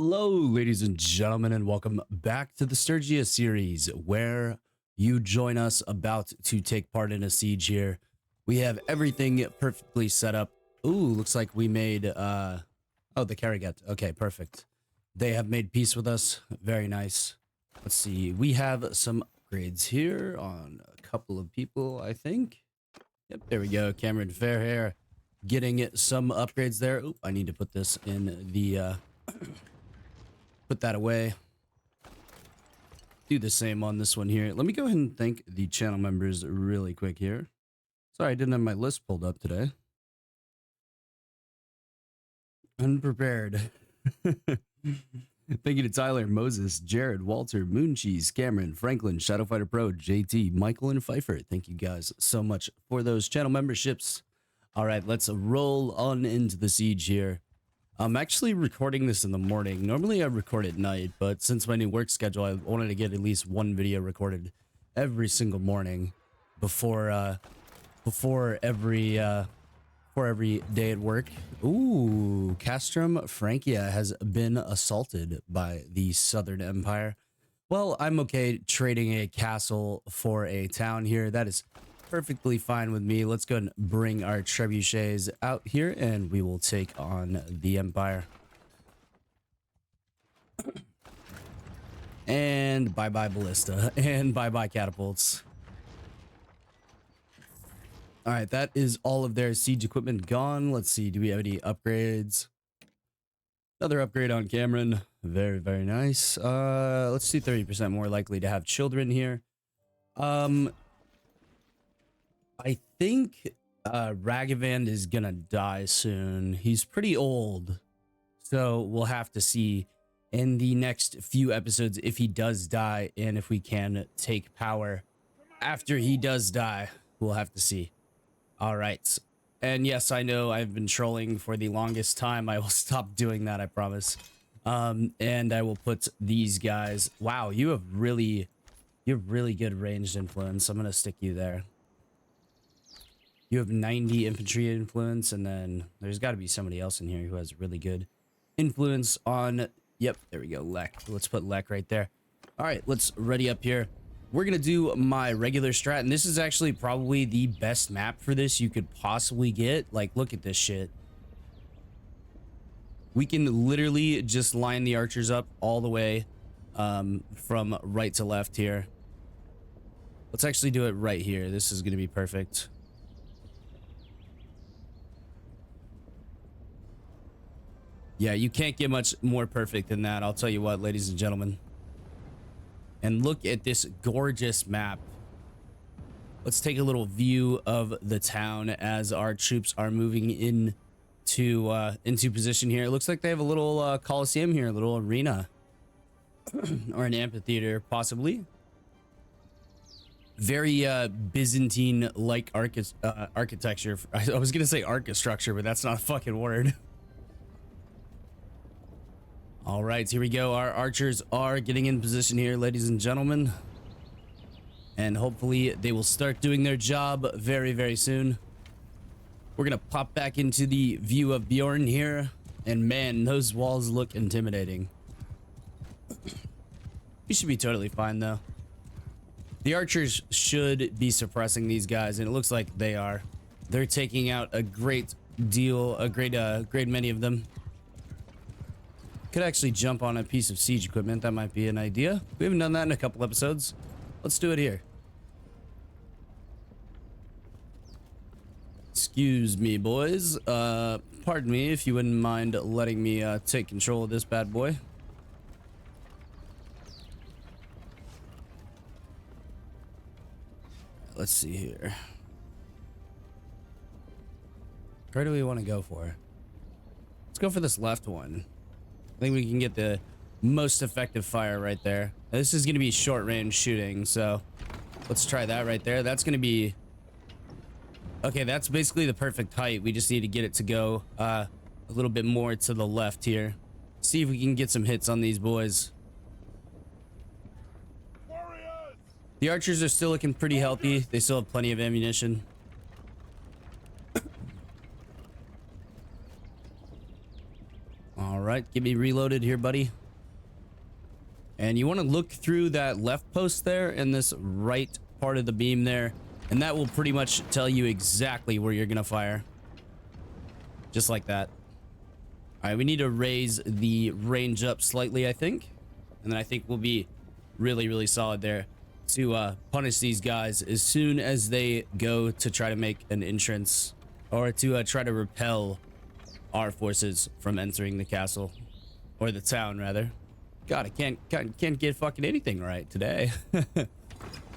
Hello, ladies and gentlemen, and welcome back to the Sturgia series, where you join us about to take part in a siege here. We have everything perfectly set up. Ooh, looks like we made, oh, the Karrigat. Okay, perfect. They have made peace with us. Very nice. Let's see. We have some upgrades here on a couple of people, I think. Yep, there we go. Cameron Fairhair getting some upgrades there. Oop, I need to put this in the, put that away. Do the same on this one here. Let me go ahead and thank the channel members really quick here. Sorry, I didn't have my list pulled up today. Unprepared. Thank you to Tyler, Moses, Jared, Walter, Mooncheese, Cameron, Franklin, Shadowfighter Pro, JT, Michael, and Pfeiffer. Thank you guys so much for those channel memberships. All right, let's roll on into the siege here. I'm actually recording this in the morning. Normally I record at night, but since my new work schedule, I wanted to get at least one video recorded every single morning before every day at work. Ooh, Castrum Francia has been assaulted by the Southern Empire. Well, I'm okay trading a castle for a town here. That is perfectly fine with me. Let's go and bring our trebuchets out here and we will take on the Empire. And bye-bye ballista and bye-bye catapults. All right, that is all of their siege equipment gone. Let's see, do we have any upgrades? Another upgrade on Cameron. Very, very nice. Let's see, 30% more likely to have children here. I think Ragavand is gonna die soon. He's pretty old, so we'll have to see in the next few episodes if he does die and if we can take power after he does die. We'll have to see. All right, and yes, I know I've been trolling for the longest time. I will stop doing that, I promise. And I will put these guys. Wow, you have really good ranged influence. I'm gonna stick you there. You have 90 infantry influence, and then there's got to be somebody else in here who has really good influence on... Yep, there we go, Lek. Let's put Lek right there. All right, let's ready up here. We're going to do my regular strat, and this is actually probably the best map for this you could possibly get. Like, look at this shit. We can literally just line the archers up all the way from right to left here. Let's actually do it right here. This is going to be perfect. Yeah, you can't get much more perfect than that. I'll tell you what, ladies and gentlemen. And look at this gorgeous map. Let's take a little view of the town as our troops are moving into position here. It looks like they have a little coliseum here, a little arena. Or an amphitheater, possibly. Very Byzantine-like architecture. I was going to say archistructure, but that's not a fucking word. All right, here we go. Our archers are getting in position here, ladies and gentlemen. And hopefully they will start doing their job very, very soon. We're going to pop back into the view of Bjorn here. And man, those walls look intimidating. We should be totally fine, though. The archers should be suppressing these guys, and it looks like they are. They're taking out a great many of them. Could actually jump on a piece of siege equipment. That might be an idea. We haven't done that in a couple episodes. Let's do it here. Excuse me, boys. Pardon me if you wouldn't mind letting me take control of this bad boy. Let's see here. Where do we want to go for? Let's go for this left one. I think we can get the most effective fire right there. This is going to be short range shooting, so let's try that right there. That's going to be... Okay, that's basically the perfect height. We just need to get it to go a little bit more to the left here. See if we can get some hits on these boys. Warriors! The archers are still looking pretty healthy. They still have plenty of ammunition. All right, get me reloaded here, buddy. And you want to look through that left post there in this right part of the beam there, and that will pretty much tell you exactly where you're gonna fire. Just like that. All right, we need to raise the range up slightly, I think, and then I think we'll be really, really solid there to punish these guys as soon as they go to try to make an entrance, or to try to repel our forces from entering the castle, or the town rather. God, I can't get fucking anything right today.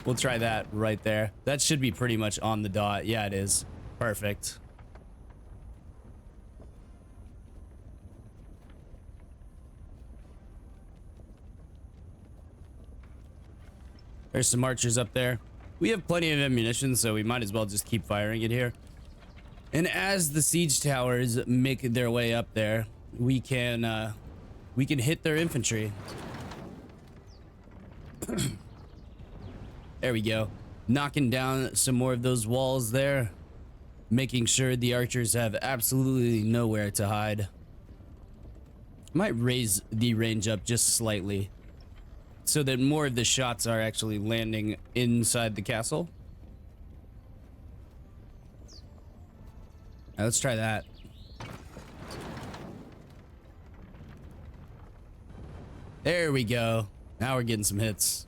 We'll try that right there. That should be pretty much on the dot. Yeah, it is. Perfect. There's some archers up there. We have plenty of ammunition, so we might as well just keep firing it here. And as the siege towers make their way up there, we can hit their infantry. There we go. Knocking down some more of those walls there, making sure the archers have absolutely nowhere to hide. Might raise the range up just slightly so that more of the shots are actually landing inside the castle. Now, let's try that. There we go. Now we're getting some hits.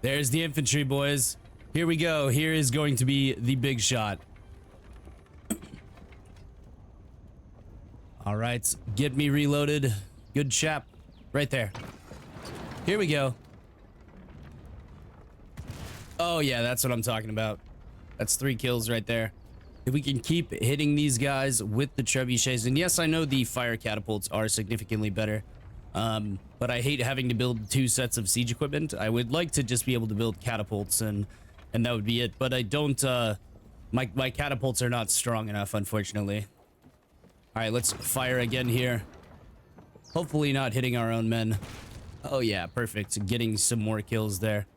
There's the infantry, boys. Here we go. Here is going to be the big shot. All right, get me reloaded. Good chap. Right there. Here we go. Oh yeah, that's what I'm talking about. That's 3 kills right there. If we can keep hitting these guys with the trebuchets, and yes, I know the fire catapults are significantly better, but I hate having to build 2 sets of siege equipment. I would like to just be able to build catapults, and that would be it. But I don't. My catapults are not strong enough, unfortunately. All right, let's fire again here. Hopefully not hitting our own men. Oh yeah, perfect. Getting some more kills there.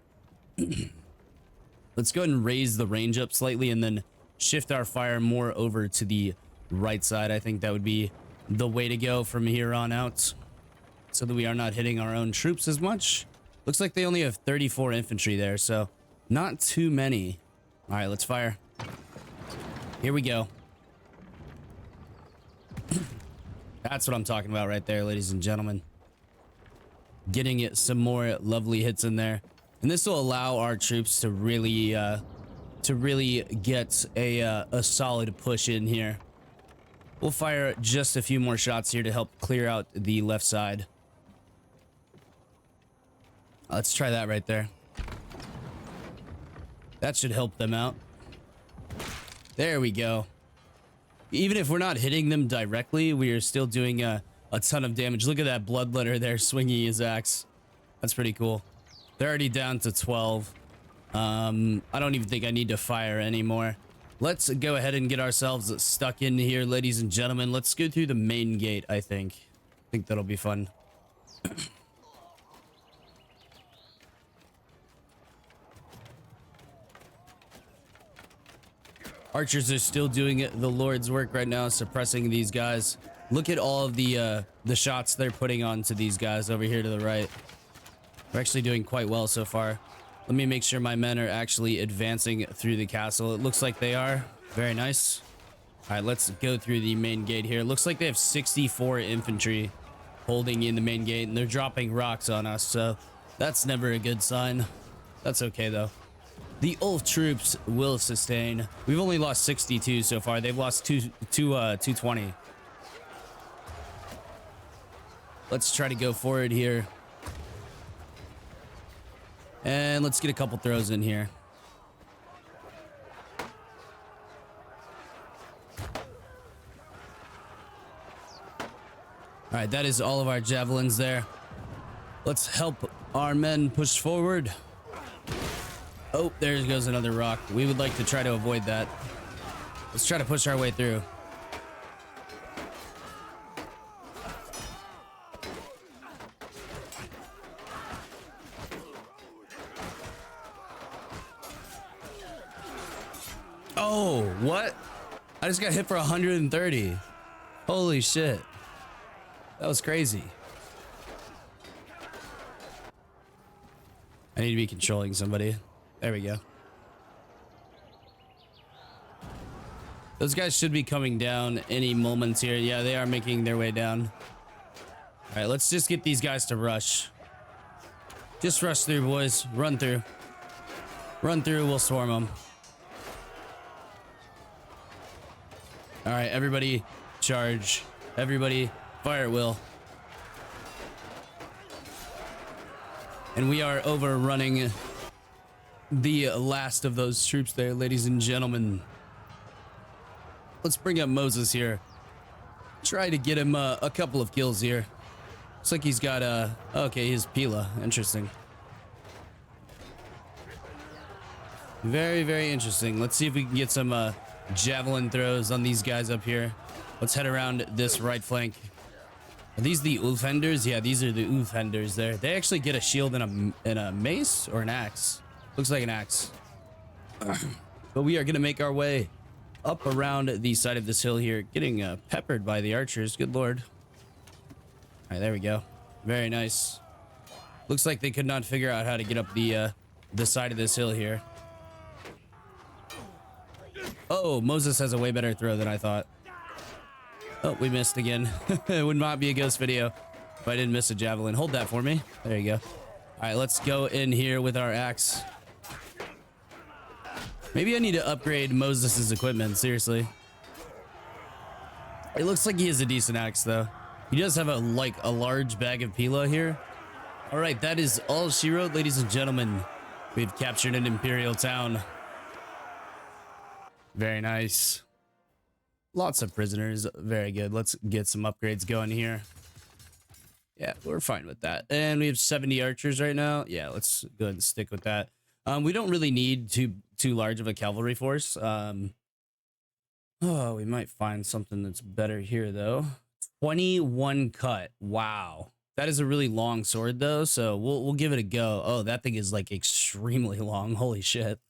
Let's go ahead and raise the range up slightly and then shift our fire more over to the right side. I think that would be the way to go from here on out, so that we are not hitting our own troops as much. Looks like they only have 34 infantry there, so not too many. All right, let's fire. Here we go. That's what I'm talking about right there, ladies and gentlemen. Getting it some more lovely hits in there. And this will allow our troops to really get a solid push in here. We'll fire just a few more shots here to help clear out the left side. Let's try that right there. That should help them out. There we go. Even if we're not hitting them directly, we are still doing a ton of damage. Look at that bloodletter there swinging his axe. That's pretty cool. They're already down to 12. I don't even think I need to fire anymore. Let's go ahead and get ourselves stuck in here, ladies and gentlemen. Let's go through the main gate, I think. I think that'll be fun. Archers are still doing the Lord's work right now, suppressing these guys. Look at all of the shots they're putting onto these guys over here to the right. We're actually doing quite well so far. Let me make sure my men are actually advancing through the castle. It looks like they are. Very nice. All right, let's go through the main gate here. It looks like they have 64 infantry holding in the main gate, and they're dropping rocks on us, so that's never a good sign. That's okay, though. The Ulf troops will sustain. We've only lost 62 so far. They've lost 220. Let's try to go forward here. And let's get a couple throws in here. All right, that is all of our javelins there. Let's help our men push forward. Oh, there goes another rock. We would like to try to avoid that. Let's try to push our way through. Oh, what? I just got hit for 130. Holy shit. That was crazy. I need to be controlling somebody. There we go. Those guys should be coming down any moments here. Yeah, they are making their way down. All right, let's just get these guys to rush. Just rush through, boys. Run through. Run through, we'll swarm them. All right, everybody charge. Everybody fire at will. And we are overrunning the last of those troops there, ladies and gentlemen. Let's bring up Moses here. Try to get him a couple of kills here. Looks like he's got okay, his Pila. Interesting. Very, very interesting. Let's see if we can get some javelin throws on these guys up here. Let's head around this right flank. Are these the Ulfhenders? Yeah, these are the Ulfhenders there. They actually get a shield and a mace or an axe. Looks like an axe. But we are going to make our way up around the side of this hill here, getting peppered by the archers. Good lord. All right, there we go. Very nice. Looks like they could not figure out how to get up the side of this hill here. Oh, Moses has a way better throw than I thought. Oh, we missed again. It would not be a ghost video if I didn't miss a javelin. Hold that for me. There you go. All right, let's go in here with our axe. Maybe I need to upgrade Moses's equipment, seriously. It looks like he has a decent axe, though. He does have a large bag of Pila here. All right, that is all she wrote, ladies and gentlemen. We've captured an Imperial town. Very nice. Lots of prisoners. Very good. Let's get some upgrades going here. Yeah, we're fine with that. And we have 70 archers right now. Yeah, let's go ahead and stick with that. We don't really need too large of a cavalry force. Oh, we might find something that's better here, though. 21 cut. Wow. That is a really long sword, though, so we'll give it a go. Oh, that thing is like extremely long. Holy shit.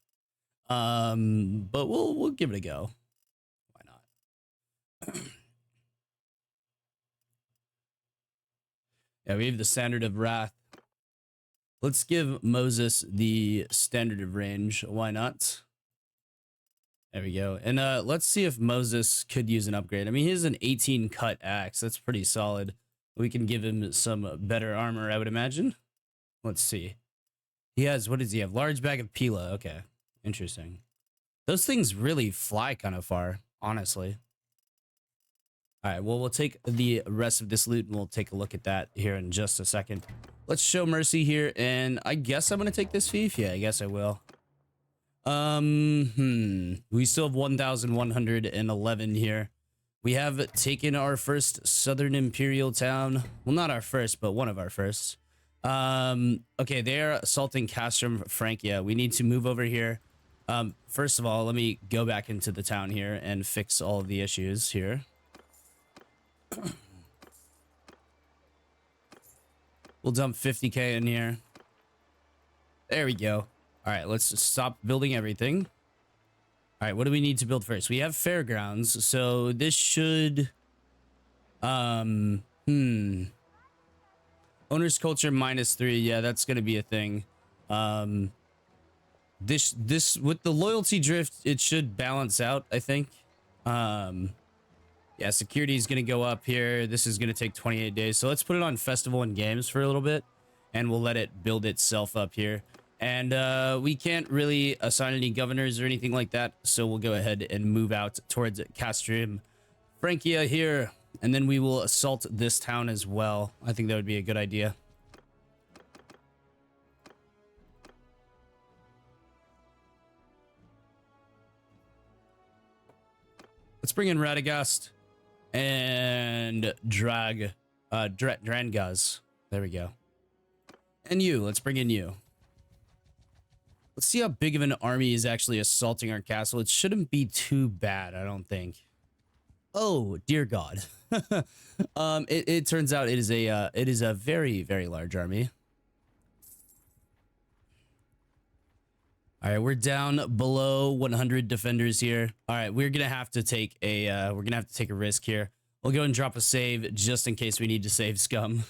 But we'll give it a go. Why not? Yeah, we have the standard of wrath. Let's give Moses the standard of range. Why not? There we go. And let's see if Moses could use an upgrade. I mean, he has an 18 cut axe. That's pretty solid. We can give him some better armor, I would imagine. Let's see. He has, what does he have? Large bag of Pila. Okay. Interesting. Those things really fly kind of far, honestly. All right, well, we'll take the rest of this loot and we'll take a look at that here in just a second. Let's show mercy here, and I guess I'm going to take this fief. Yeah, I guess I will. We still have 1,111 here. We have taken our first Southern Imperial town. Well, not our first, but one of our first. Okay, they're assaulting Castrum, Francia. We need to move over here. First of all, let me go back into the town here and fix all of the issues here. We'll dump 50k in here. There we go. All right, let's stop building everything. All right, what do we need to build first? We have fairgrounds, so this should owner's culture -3. Yeah, that's gonna be a thing. This with the loyalty drift, it should balance out, I think. Yeah, security is gonna go up here. This is gonna take 28 days, so let's put it on festival and games for a little bit, and we'll let it build itself up here. And we can't really assign any governors or anything like that, so we'll go ahead and move out towards Castrum, Francia here, and then we will assault this town as well. I think that would be a good idea. Let's bring in Radagast and Drangaz. There we go. And you, let's bring in you. Let's see how big of an army is actually assaulting our castle. It shouldn't be too bad, I don't think. Oh, dear God. It turns out it is a very, very large army. All right, we're down below 100 defenders here. All right, we're gonna have to take a risk here. We'll go and drop a save just in case we need to save scum.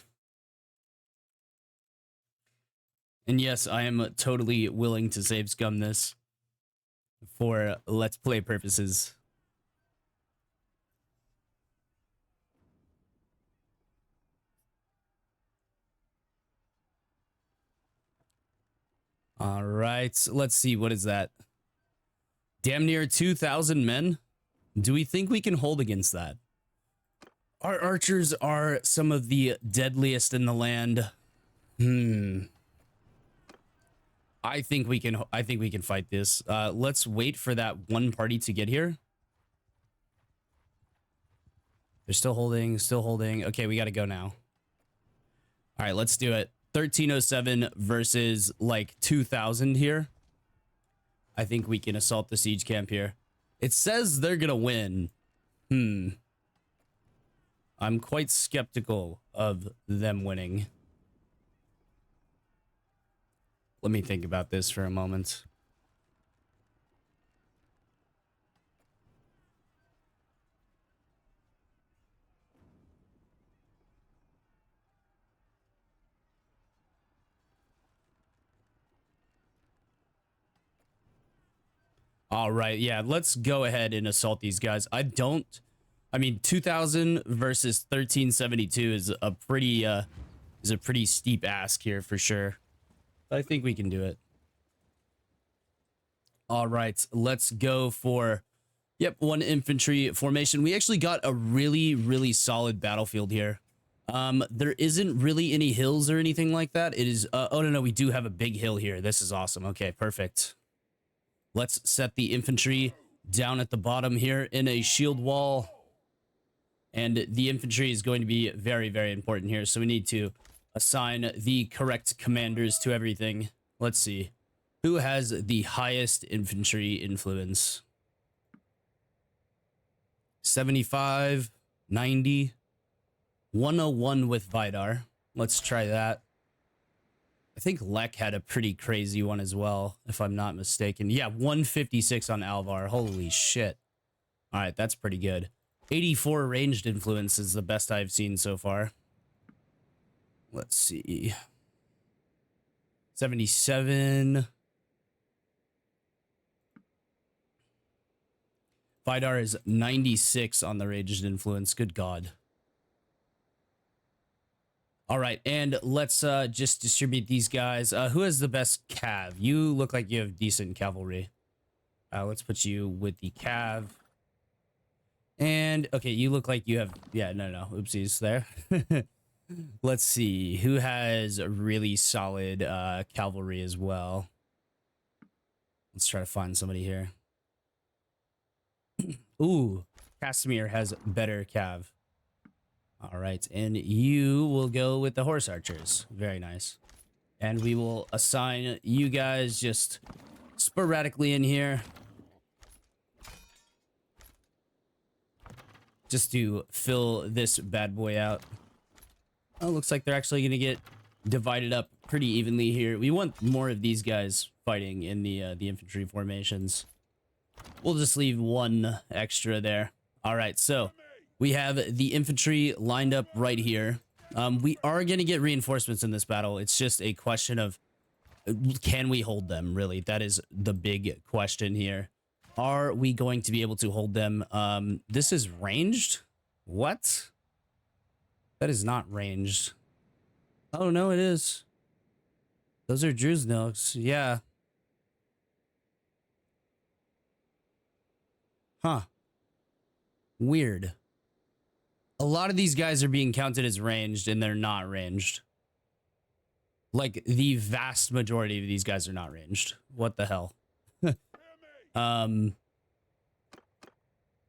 And yes, I am totally willing to save scum this for let's play purposes. All right, let's see. What is that? Damn near 2,000 men. Do we think we can hold against that? Our archers are some of the deadliest in the land. I think we can fight this. Let's wait for that one party to get here. They're still holding, still holding. Okay, we got to go now. All right, let's do it. 1307 versus like 2000 here. I think we can assault the siege camp here. It says they're gonna win. I'm quite skeptical of them winning. Let me think about this for a moment. All right, yeah, let's go ahead and assault these guys. I mean, 2000 versus 1372 is a pretty steep ask here for sure. I think we can do it. All right, let's go for, yep, one infantry formation. We actually got a really solid battlefield here. There isn't really any hills or anything like that. It is, oh no, we do have a big hill here. This is awesome. Okay, perfect. Let's set the infantry down at the bottom here in a shield wall. And the infantry is going to be very important here. So we need to assign the correct commanders to everything. Let's see. Who has the highest infantry influence? 75, 90, 101 with Vidar. Let's try that. I think Lek had a pretty crazy one as well, if I'm not mistaken. Yeah, 156 on Alvar. Holy shit. All right, that's pretty good. 84 ranged influence is the best I've seen so far. Let's see. 77. Vidar is 96 on the ranged influence. Good God. All right, and let's just distribute these guys. Who has the best cav? You look like you have decent cavalry. Let's put you with the cav. And, okay, you look like you have... Yeah, no. Oopsies there. Let's see. Who has really solid cavalry as well? Let's try to find somebody here. Ooh, Casimir has better cav. All right, and you will go with the horse archers. Very nice. And we will assign you guys just sporadically in here. Just to fill this bad boy out. Oh, looks like they're actually going to get divided up pretty evenly here. We want more of these guys fighting in the infantry formations. We'll just leave one extra there. All right, so we have the infantry lined up right here. We are going to get reinforcements in this battle. It's just a question of, can we hold them, really? That is the big question here. Are we going to be able to hold them? This is ranged? What? That is not ranged. Oh, no, it is. Those are Drew's notes. Yeah. Huh. Weird. A lot of these guys are being counted as ranged, and they're not ranged. Like, the vast majority of these guys are not ranged. What the hell?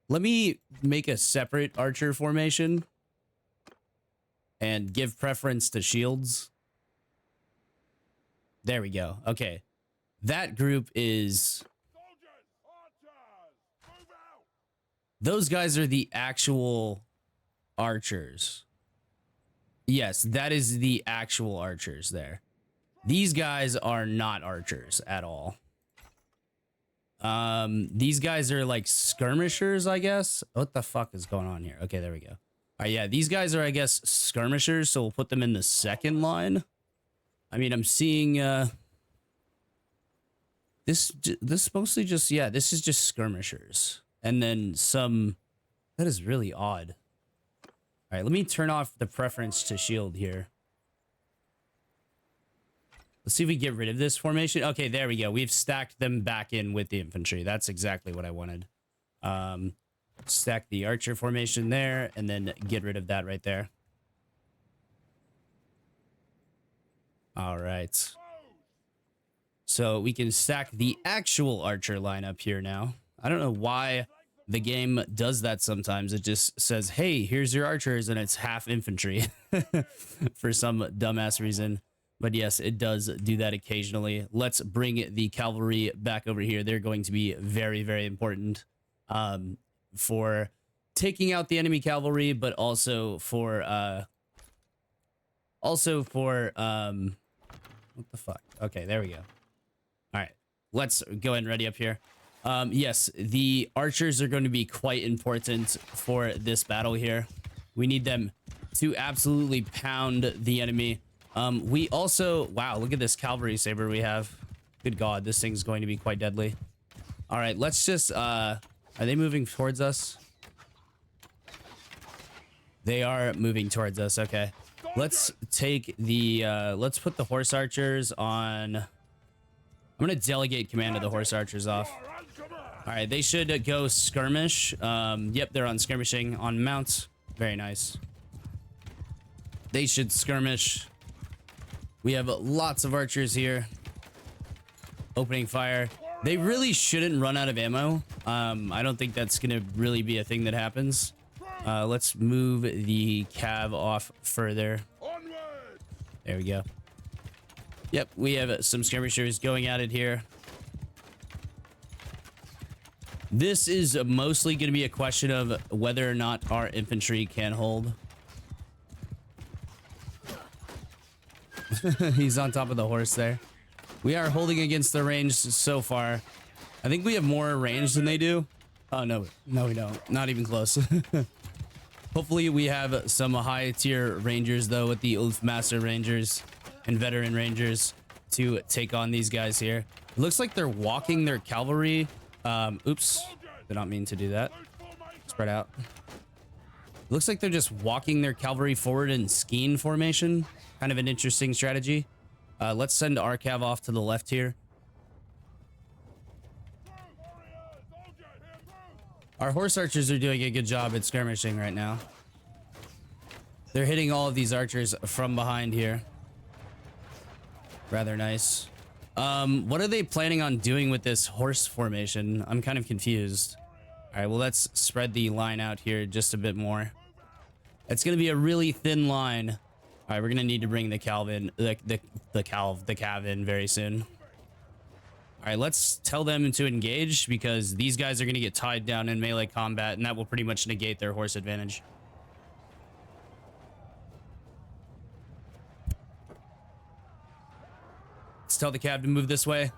Let me make a separate archer formation and give preference to shields. There we go. Okay. That group is... Those guys are the actual archers. Yes, that is the actual archers there. These guys are not archers at all. These guys are like skirmishers, I guess. What the fuck is going on here? Okay, there we go. All right, yeah, these guys are, I guess, skirmishers, so we'll put them in the second line. I mean, I'm seeing this mostly just, yeah, this is just skirmishers, and then some. That is really odd. All right, let me turn off the preference to shield here. Let's see if we get rid of this formation. Okay, there we go. We've stacked them back in with the infantry. That's exactly what I wanted. Stack the archer formation there, and then get rid of that right there. All right. So we can stack the actual archer line up here now. I don't know why the game does that sometimes. It just says, hey, here's your archers, and it's half infantry for some dumbass reason. But yes, it does do that occasionally. Let's bring the cavalry back over here. They're going to be very, very important for taking out the enemy cavalry, but also for what the fuck? Okay, there we go. All right, let's go ahead and ready up here. Yes, the archers are going to be quite important for this battle here. We need them to absolutely pound the enemy. We also, wow, look at this cavalry saber we have. Good God, this thing's going to be quite deadly. All right, let's just, are they moving towards us? They are moving towards us. Okay. Let's take the, let's put the horse archers on. I'm going to delegate command of the horse archers off. All right, they should go skirmish. Yep, they're on skirmishing on mounts. Very nice. They should skirmish. We have lots of archers here. Opening fire. They really shouldn't run out of ammo. I don't think that's going to really be a thing that happens. Let's move the cav off further. There we go. Yep, we have some skirmishers going at it here. This is mostly going to be a question of whether or not our infantry can hold. He's on top of the horse there. We are holding against the range so far. I think we have more range than they do. Oh, no. No, we don't. Not even close. Hopefully we have some high tier rangers, though, with the Ulfmaster Rangers and veteran rangers to take on these guys here. It looks like they're walking their cavalry. Oops. Did not mean to do that. Spread out. It looks like they're just walking their cavalry forward in skein formation. Kind of an interesting strategy. Let's send our cav off to the left here. Our horse archers are doing a good job at skirmishing right now. They're hitting all of these archers from behind here. Rather nice. What are they planning on doing with this horse formation? I'm kind of confused. All right, well, let's spread the line out here just a bit more. It's going to be a really thin line. All right, we're going to need to bring the cav in very soon. All right, let's tell them to engage because these guys are going to get tied down in melee combat, and that will pretty much negate their horse advantage. Let's tell the cav to move this way.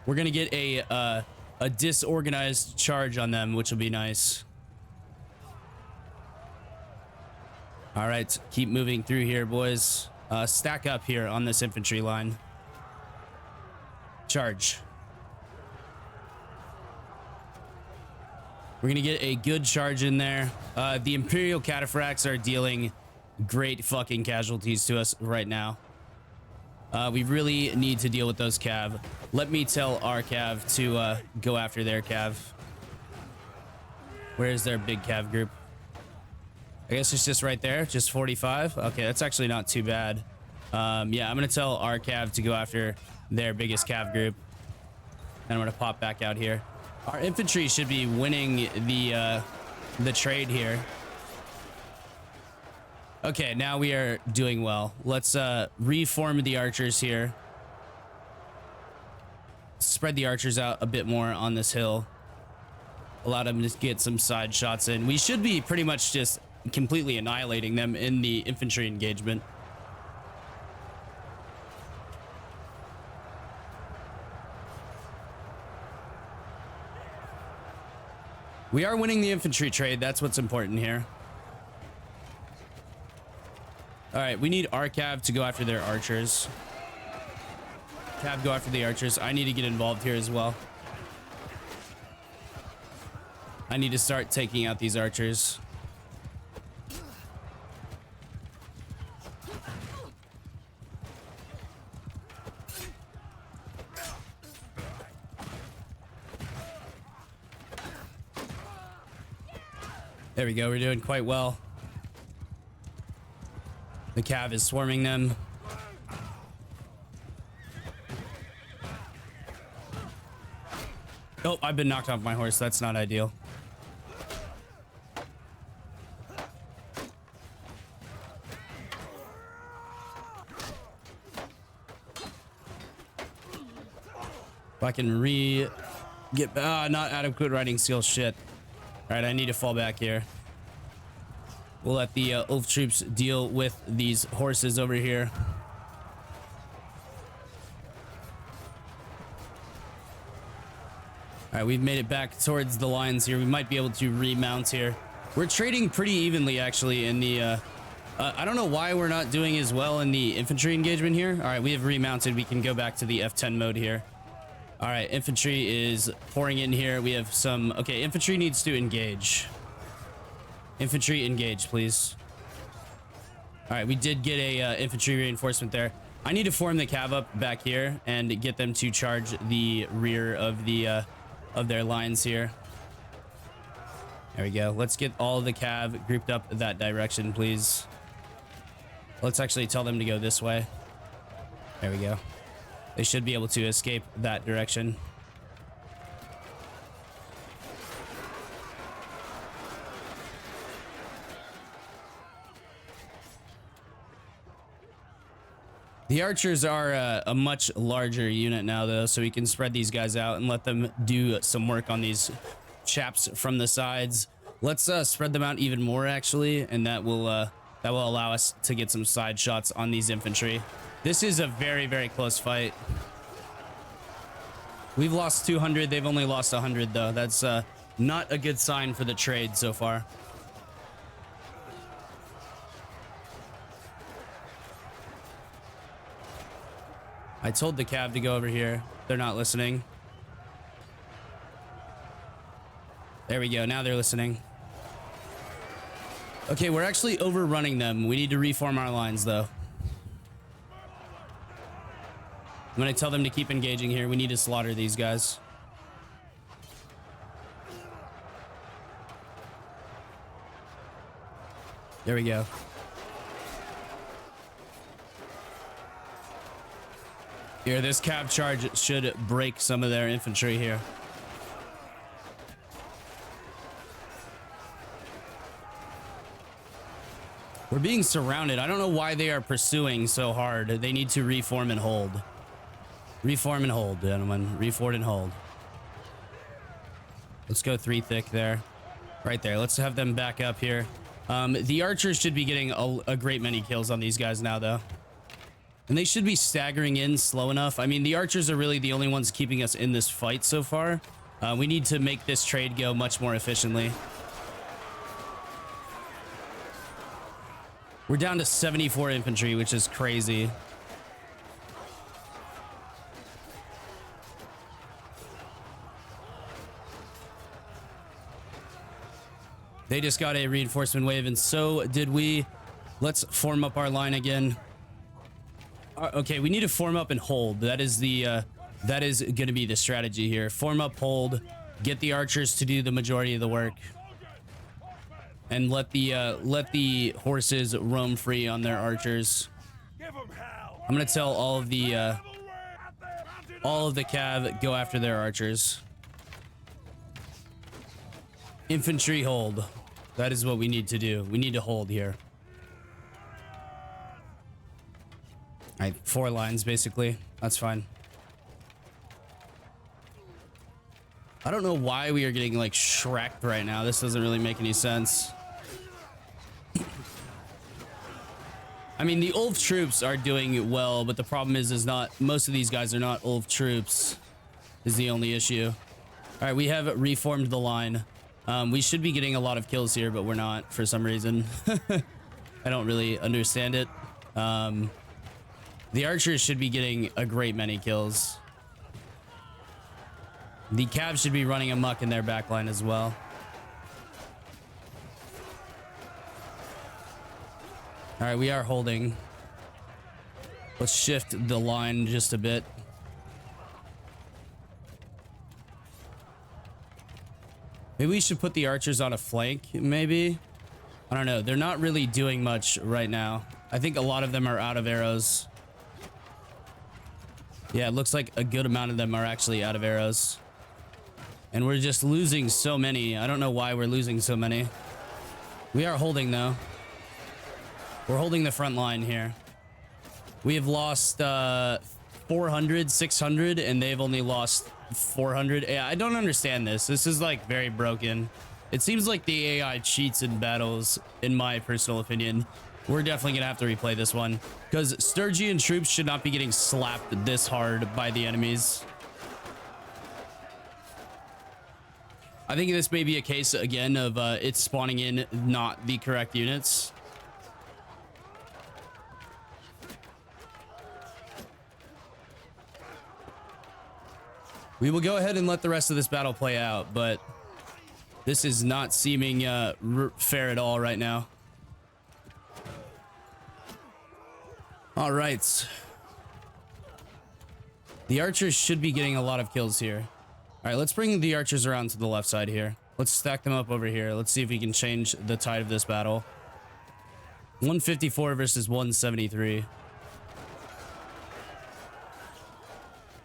We're going to get a disorganized charge on them, which will be nice. All right, keep moving through here, boys. Stack up here on this infantry line. Charge. We're gonna get a good charge in there. The Imperial Cataphracts are dealing great fucking casualties to us right now. We really need to deal with those cav. Let me tell our cav to go after their cav. Where's their big cav group? I guess it's just right there, just 45. Okay, that's actually not too bad. Yeah, I'm gonna tell our cav to go after their biggest cav group, and I'm gonna pop back out here. Our infantry should be winning the trade here. Okay, now we are doing well. Let's reform the archers here. Spread the archers out a bit more on this hill. Allow them to get some side shots in. We should be pretty much just completely annihilating them in the infantry engagement. We are winning the infantry trade. That's what's important here. All right, we need our cav to go after their archers. Cav, go after the archers. I need to get involved here as well. I need to start taking out these archers. There we go. We're doing quite well. The cav is swarming them. Oh, I've been knocked off my horse. That's not ideal. If I can get not adequate riding skill, shit. All right, I need to fall back here. We'll let the Ulf troops deal with these horses over here. All right, we've made it back towards the lines here. We might be able to remount here. We're trading pretty evenly, actually, in the... I don't know why we're not doing as well in the infantry engagement here. All right, we have remounted. We can go back to the F10 mode here. All right, infantry is pouring in here. We have some... Okay, infantry needs to engage. Infantry, engage, please. All right, we did get a infantry reinforcement there. I need to form the cav up back here and get them to charge the rear of the of their lines here. There we go. Let's get all the cav grouped up that direction, please. Let's actually tell them to go this way. There we go. They should be able to escape that direction. The archers are a much larger unit now, though, so we can spread these guys out and let them do some work on these chaps from the sides. Let's spread them out even more, actually, and that will allow us to get some side shots on these infantry. This is a very, very close fight. We've lost 200. They've only lost 100, though. That's not a good sign for the trade so far. I told the cav to go over here. They're not listening. There we go. Now they're listening. Okay, we're actually overrunning them. We need to reform our lines, though. I'm going to tell them to keep engaging here. We need to slaughter these guys. There we go. Here, this cav charge should break some of their infantry here. We're being surrounded. I don't know why they are pursuing so hard. They need to reform and hold. Reform and hold, gentlemen. Reform and hold. Let's go 3 thick there. Right there. Let's have them back up here. The archers should be getting a great many kills on these guys now, though. And they should be staggering in slow enough. I mean, the archers are really the only ones keeping us in this fight so far. We need to make this trade go much more efficiently. We're down to 74 infantry, which is crazy. They just got a reinforcement wave, and so did we. Let's form up our line again. Okay, we need to form up and hold. That is the that is going to be the strategy here. Form up, hold, get the archers to do the majority of the work, and let the horses roam free on their archers. I'm gonna tell all of the cav go after their archers. Infantry, hold. That is what we need to do. We need to hold here. All right, 4 lines basically. That's fine. I don't know why we are getting like shreked right now. This doesn't really make any sense. I mean, the Ulf troops are doing well, but the problem is not most of these guys are not Ulf troops. Is the only issue. All right, we have reformed the line. We should be getting a lot of kills here, but we're not for some reason. I don't really understand it. The archers should be getting a great many kills. The Cavs should be running amok in their backline as well. All right, we are holding. Let's shift the line just a bit. Maybe we should put the archers on a flank, maybe. I don't know. They're not really doing much right now. I think a lot of them are out of arrows. Yeah, it looks like a good amount of them are actually out of arrows. And we're just losing so many. I don't know why we're losing so many. We are holding, though. We're holding the front line here. We have lost 400, 600, and they've only lost 400. Yeah, I don't understand this. This is like very broken. It seems like the AI cheats in battles, in my personal opinion. We're definitely gonna have to replay this one because Sturgian troops should not be getting slapped this hard by the enemies. I think this may be a case again of it's spawning in not the correct units. We will go ahead and let the rest of this battle play out, but this is not seeming fair at all right now. All right. The archers should be getting a lot of kills here. All right, let's bring the archers around to the left side here. Let's stack them up over here. Let's see if we can change the tide of this battle. 154 versus 173.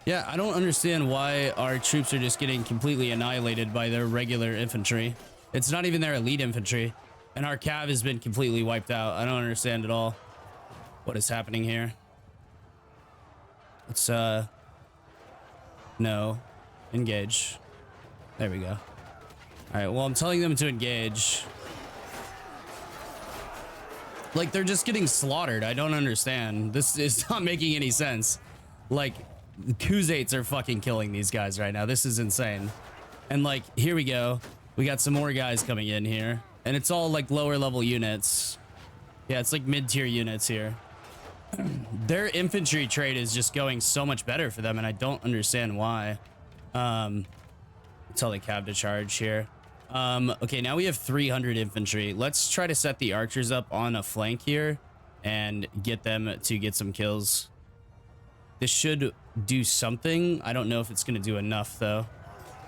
Yeah, I don't understand why our troops are just getting completely annihilated by their regular infantry. It's not even their elite infantry. And our cav has been completely wiped out. I don't understand at all what is happening here. Let's, no. Engage. There we go. All right, well, I'm telling them to engage. Like, they're just getting slaughtered. I don't understand. This is not making any sense. Like, Khuzaits are fucking killing these guys right now. This is insane. And like, here we go. We got some more guys coming in here. And it's all like lower level units. Yeah, it's like mid-tier units here. Their infantry trade is just going so much better for them, and I don't understand why. Tell the cav to charge here. Okay, now we have 300 infantry. Let's try to set the archers up on a flank here and get them to get some kills. This should do something. I don't know if it's going to do enough, though.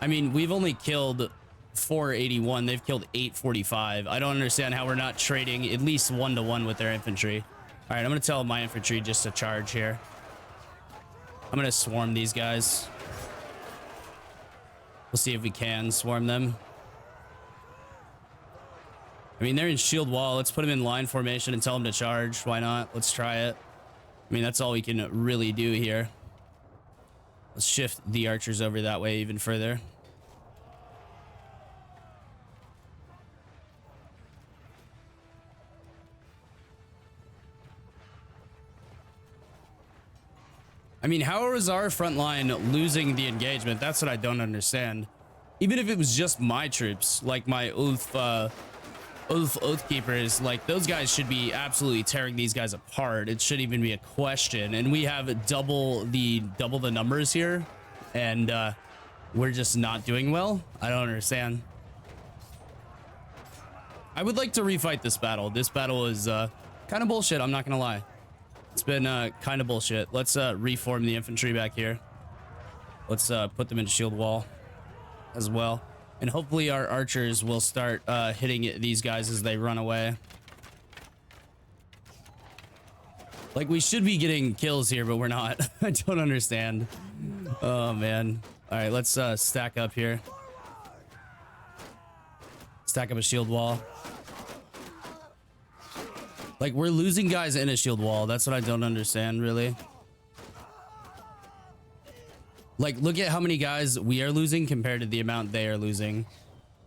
I mean, we've only killed 481. They've killed 845. I don't understand how we're not trading at least 1-to-1 with their infantry. All right, I'm going to tell my infantry just to charge here. I'm going to swarm these guys. We'll see if we can swarm them. I mean, they're in shield wall. Let's put them in line formation and tell them to charge. Why not? Let's try it. I mean, that's all we can really do here. Let's shift the archers over that way even further. I mean, how is our front line losing the engagement? That's what I don't understand. Even if it was just my troops, like my Oath Keepers, like those guys should be absolutely tearing these guys apart. It shouldn't even be a question. And we have double the numbers here, and we're just not doing well. I don't understand. I would like to refight this battle. This battle is kind of bullshit. I'm not gonna lie. It's been kind of bullshit. Let's reform the infantry back here. Let's put them in shield wall as well. And hopefully our archers will start hitting these guys as they run away. Like, we should be getting kills here, but we're not. I don't understand. Oh, man. All right, let's stack up here. Stack up a shield wall. Like, we're losing guys in a shield wall. That's what I don't understand, really. Like, look at how many guys we are losing compared to the amount they are losing.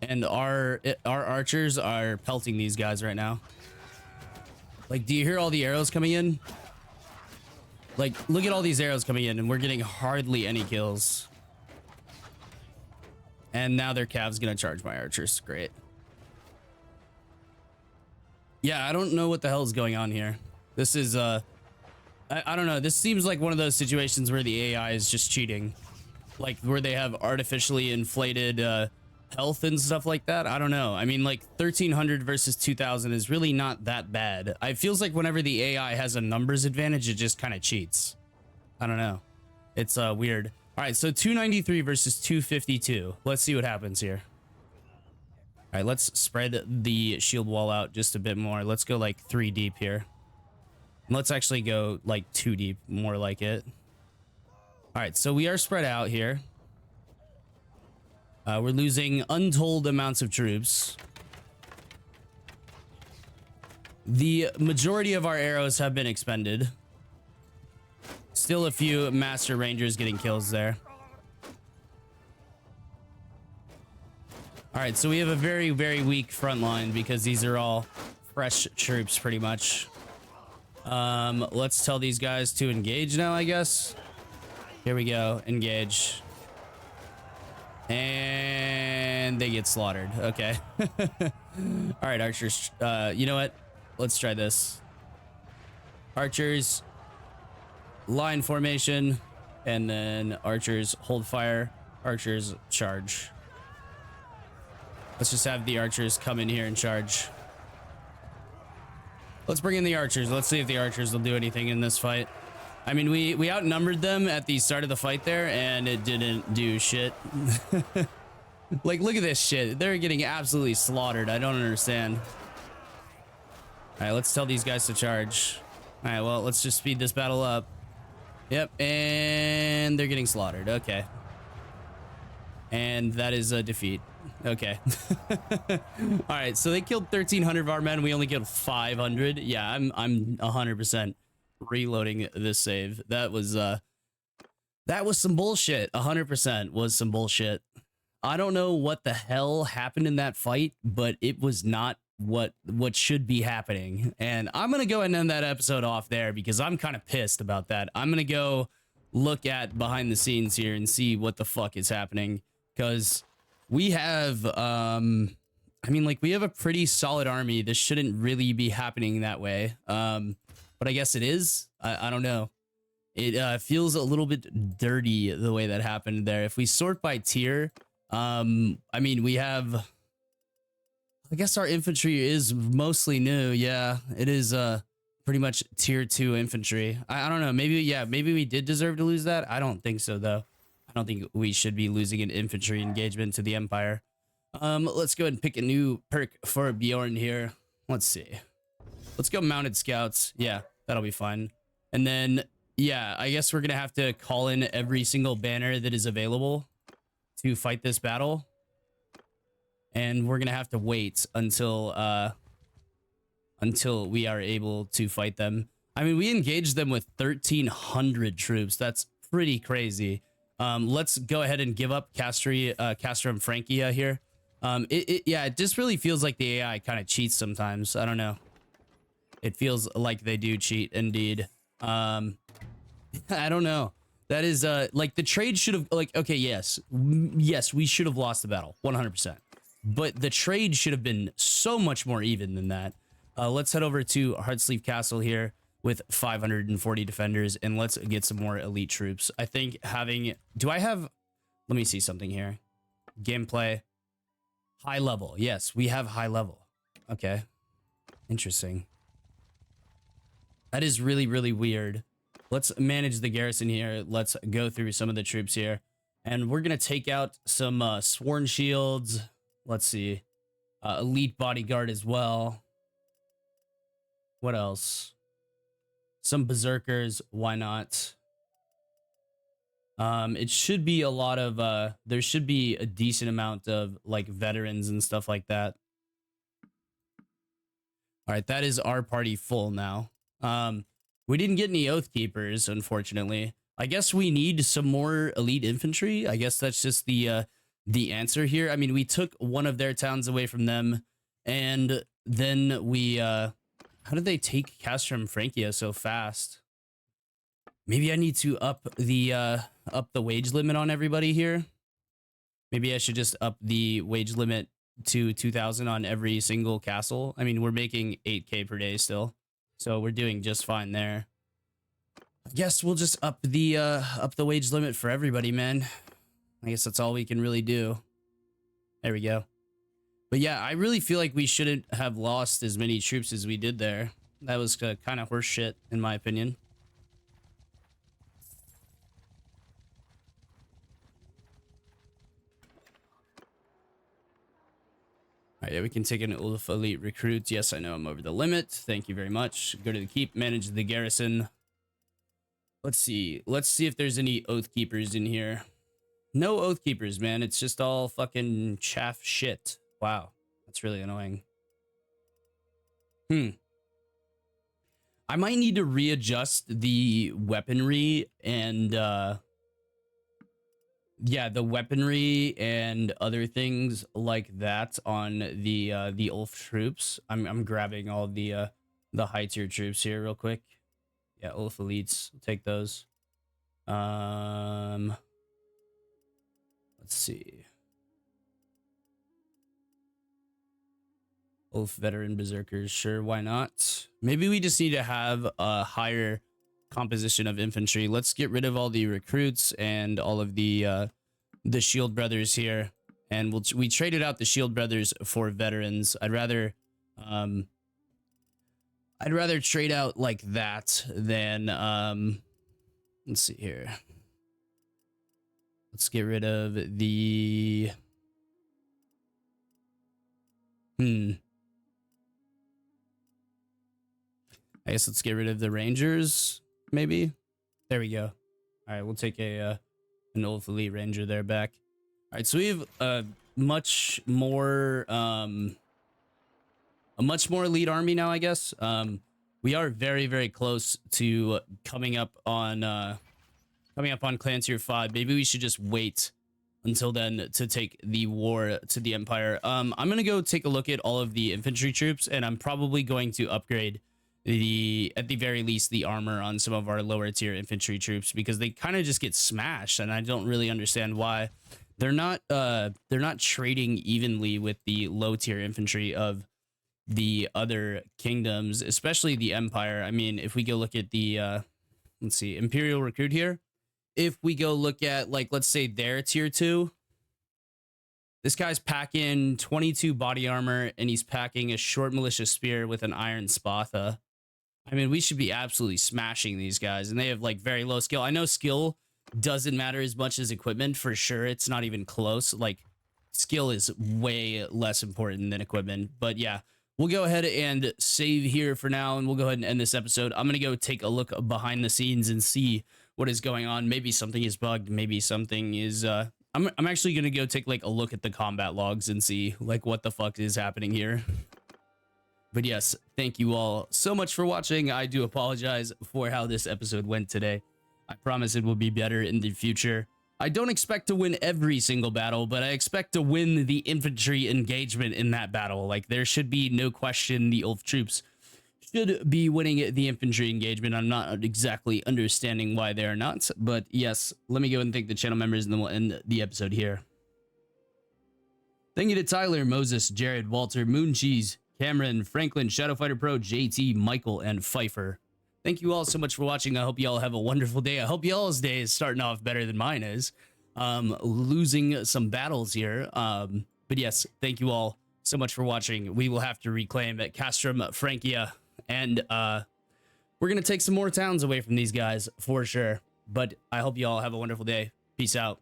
And our archers are pelting these guys right now. Like, do you hear all the arrows coming in? Like, look at all these arrows coming in, and we're getting hardly any kills. And now their cav's gonna charge my archers. Great. Yeah, I don't know what the hell is going on here. This is I don't know. This seems like one of those situations where the AI is just cheating, like where they have artificially inflated health and stuff like that. I don't know. I mean, like 1300 versus 2000 is really not that bad. It feels like whenever the AI has a numbers advantage, it just kind of cheats. I don't know. It's weird. All right, so 293 versus 252. Let's see what happens here. All right, let's spread the shield wall out just a bit more. Let's go like 3 deep here. Let's actually go like 2 deep, more like it. All right, so we are spread out here. We're losing untold amounts of troops. The majority of our arrows have been expended. Still a few Master Rangers getting kills there. All right, so we have a very, very weak front line because these are all fresh troops pretty much. Let's tell these guys to engage now, I guess. Here we go. Engage. And they get slaughtered. Okay. All right, archers. You know what? Let's try this. Archers, line formation, and then archers hold fire. Archers charge. Let's just have the archers come in here and charge. Let's bring in the archers. Let's see if the archers will do anything in this fight. I mean, we outnumbered them at the start of the fight there, and it didn't do shit. Like, look at this shit. They're getting absolutely slaughtered. I don't understand. All right, let's tell these guys to charge. All right, well, let's just speed this battle up. Yep, and they're getting slaughtered. Okay. And that is a defeat. Okay. All right, so they killed 1300 of our men. We only killed 500. Yeah, I'm 100% reloading this save. That was some bullshit. 100% was some bullshit. I don't know what the hell happened in that fight, but it was not what should be happening. And I'm gonna go and end that episode off there because I'm kind of pissed about that. I'm gonna go look at behind the scenes here and see what the fuck is happening, because we have I mean, like, we have a pretty solid army. This shouldn't really be happening that way, but I guess it is. I don't know. It feels a little bit dirty the way that happened there. If we sort by tier, I mean, we have, I guess our infantry is mostly new. Yeah, it is pretty much tier 2 infantry. I don't know. Maybe, yeah, maybe we did deserve to lose that. I don't think so, though. I don't think we should be losing an infantry engagement to the Empire. Let's go ahead and pick a new perk for Bjorn here. Let's see. Let's go mounted scouts. Yeah, that'll be fun. And then, yeah, I guess we're going to have to call in every single banner that is available to fight this battle. And we're going to have to wait until we are able to fight them. I mean, we engaged them with 1300 troops. That's pretty crazy. Let's go ahead and give up Castrum Francia here. Yeah, it just really feels like the AI kind of cheats sometimes. I don't know. It feels like they do cheat indeed. I don't know. That is like the trade should have, like, okay, yes, we should have lost the battle 100%, but the trade should have been so much more even than that. Let's head over to Heartsleeve Castle here with 540 defenders, and let's get some more elite troops. I think having, let me see something here. Gameplay, high level. Yes, we have high level. Okay, interesting. That is really, really weird. Let's manage the garrison here. Let's go through some of the troops here. And we're going to take out some sworn shields. Let's see. Elite bodyguard as well. What else? Some berserkers. Why not? It should be a lot of... there should be a decent amount of, like, veterans and stuff like that. All right, that is our party full now. We didn't get any Oath Keepers, unfortunately. I guess we need some more elite infantry. I guess that's just the answer here. I mean, we took one of their towns away from them, and then we how did they take Castrum Francia so fast? Maybe I need to up the wage limit on everybody here. Maybe I should just up the wage limit to 2,000 on every single castle. I mean, we're making 8K per day still, so we're doing just fine there. I guess we'll just up the wage limit for everybody, man. I guess that's all we can really do. There we go. But yeah, I really feel like we shouldn't have lost as many troops as we did there. That was kind of horse shit, in my opinion. All right, yeah, we can take an Ulf Elite recruit. Yes, I know I'm over the limit. Thank you very much. Go to the keep, manage the garrison. Let's see. Let's see if there's any Oath Keepers in here. No Oath Keepers, man. It's just all fucking chaff shit. Wow, that's really annoying. I might need to readjust the weaponry and yeah, the weaponry and other things like that on the Ulf troops. I'm grabbing all the high tier troops here real quick. Yeah, Ulf elites. We'll take those. Let's see. Ulf veteran berserkers, sure, why not? Maybe we just need to have a higher composition of infantry. Let's get rid of all the recruits and all of the shield brothers here, and we traded out the shield brothers for veterans. I'd rather trade out like that than let's see here. Let's get rid of the I guess let's get rid of the Rangers, maybe. There we go. All right, we'll take an Ulf Elite Ranger there back. All right, so we have a much more elite army now, I guess. We are very, very close to coming up on Clan Tier 5. Maybe we should just wait until then to take the war to the Empire. I'm gonna go take a look at all of the infantry troops, and I'm probably going to upgrade at the very least the armor on some of our lower tier infantry troops, because they kind of just get smashed, and I don't really understand why they're not trading evenly with the low tier infantry of the other kingdoms, especially the Empire. I mean, if we go look at the let's see, Imperial recruit here, if we go look at, like, let's say their tier 2, this guy's packing 22 body armor, and he's packing a short militia spear with an iron spatha. I mean, we should be absolutely smashing these guys, and they have like very low skill. I know skill doesn't matter as much as equipment, for sure. It's not even close. Like, skill is way less important than equipment. But yeah, we'll go ahead and save here for now, and we'll go ahead and end this episode. I'm gonna go take a look behind the scenes and see what is going on. Maybe something is bugged. Maybe something is I'm actually gonna go take like a look at the combat logs and see like what the fuck is happening here. But yes, thank you all so much for watching. I do apologize for how this episode went today. I promise it will be better in the future. I don't expect to win every single battle, but I expect to win the infantry engagement in that battle. Like, there should be no question the Ulf troops should be winning the infantry engagement. I'm not exactly understanding why they are not, but yes, let me go and thank the channel members, and then we'll end the episode here. Thank you to Tyler, Moses, Jared, Walter, Mooncheese, Cameron, Franklin, Shadowfighter Pro, JT, Michael, and Pfeiffer. Thank you all so much for watching. I hope you all have a wonderful day. I hope y'all's day is starting off better than mine is. Losing some battles here. But yes, thank you all so much for watching. We will have to reclaim at Castrum, Francia, and we're going to take some more towns away from these guys for sure. But I hope you all have a wonderful day. Peace out.